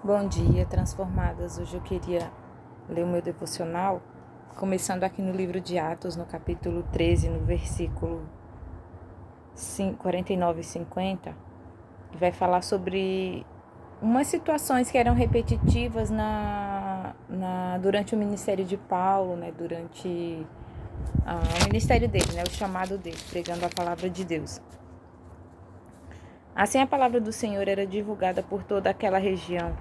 Bom dia, transformadas. Hoje eu queria ler o meu devocional, começando aqui no livro de Atos, no capítulo 13, no versículo 49 e 50, que vai falar sobre umas situações que eram repetitivas durante o ministério de Paulo, né, durante o ministério dele, né, o chamado dele, pregando a palavra de Deus. Assim, a palavra do Senhor era divulgada por toda aquela região.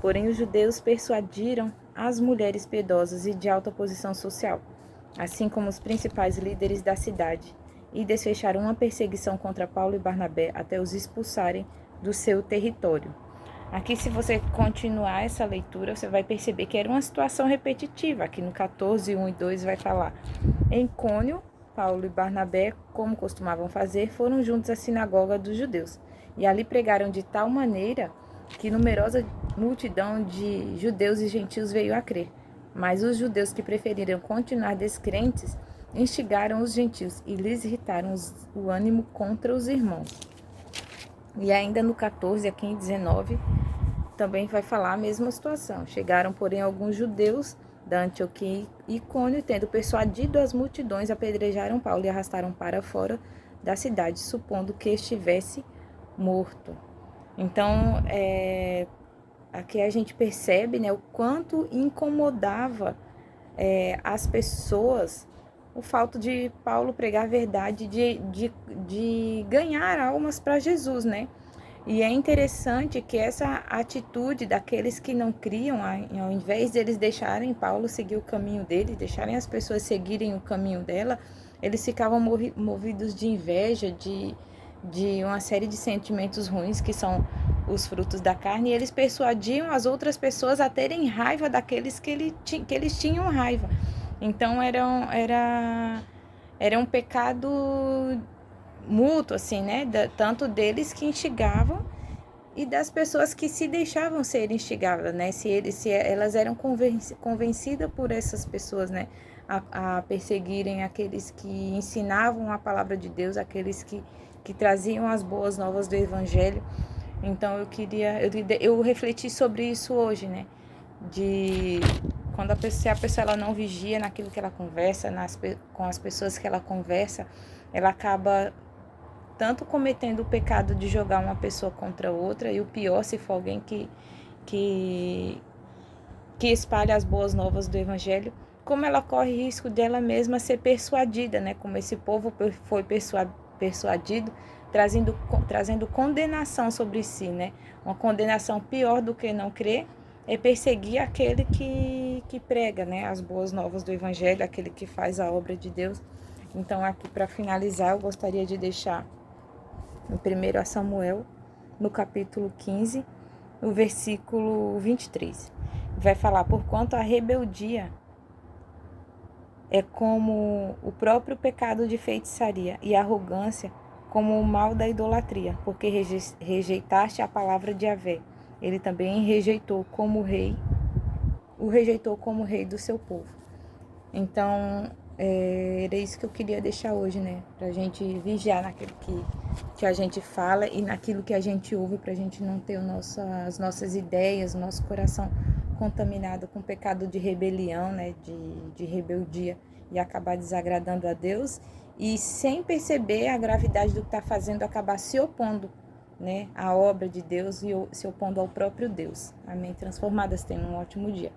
Porém, os judeus persuadiram as mulheres piedosas e de alta posição social, assim como os principais líderes da cidade, e desfecharam uma perseguição contra Paulo e Barnabé até os expulsarem do seu território. Aqui, se você continuar essa leitura, você vai perceber que era uma situação repetitiva. Aqui no 14, 1 e 2 vai falar: em Icônio, Paulo e Barnabé, como costumavam fazer, foram juntos à sinagoga dos judeus, e ali pregaram de tal maneira que numerosa multidão de judeus e gentios veio a crer. Mas os judeus que preferiram continuar descrentes instigaram os gentios e lhes irritaram o ânimo contra os irmãos. E ainda no 14, aqui em 19, também vai falar a mesma situação. Chegaram, porém, alguns judeus da Antioquia e Icônio, tendo persuadido as multidões, apedrejaram Paulo e arrastaram para fora da cidade, supondo que estivesse morto. Então, aqui a gente percebe, né, o quanto incomodava as pessoas o fato de Paulo pregar a verdade, de ganhar almas para Jesus, né? E é interessante que essa atitude daqueles que não criam, ao invés de eles deixarem Paulo seguir o caminho dele, deixarem as pessoas seguirem o caminho dela, eles ficavam movidos de inveja, de uma série de sentimentos ruins que são os frutos da carne, e eles persuadiam as outras pessoas a terem raiva daqueles que eles tinham raiva. Então era um pecado mútuo, assim, né? Tanto deles que instigavam e das pessoas que se deixavam ser instigadas, né? Se elas eram convencidas por essas pessoas, né? A perseguirem aqueles que ensinavam a palavra de Deus, aqueles que traziam as boas novas do Evangelho. Então eu refleti sobre isso hoje, né? De quando se a pessoa ela não vigia naquilo que ela conversa, com as pessoas que ela conversa, ela acaba tanto cometendo o pecado de jogar uma pessoa contra outra, e o pior se for alguém que, que espalha as boas novas do Evangelho, como ela corre risco dela mesma ser persuadida, né? Como esse povo foi persuadido, trazendo condenação sobre si, né? Uma condenação pior do que não crer é perseguir aquele que prega, né? As boas novas do Evangelho, aquele que faz a obra de Deus. Então, aqui para finalizar, eu gostaria de deixar no 1 Samuel, no capítulo 15, no versículo 23. Vai falar: porquanto a rebeldia é como o próprio pecado de feitiçaria, e a arrogância como o mal da idolatria, porque rejeitaste a palavra de Yahvé. Ele também o rejeitou como rei do seu povo. Então, era isso que eu queria deixar hoje, né? Pra gente vigiar naquilo que a gente fala e naquilo que a gente ouve, pra gente não ter as nossas ideias, o nosso coração contaminado com pecado de rebelião, né? De rebeldia, e acabar desagradando a Deus e, sem perceber a gravidade do que está fazendo, acabar se opondo, né? À obra de Deus e se opondo ao próprio Deus. Amém? Transformadas, tenham um ótimo dia.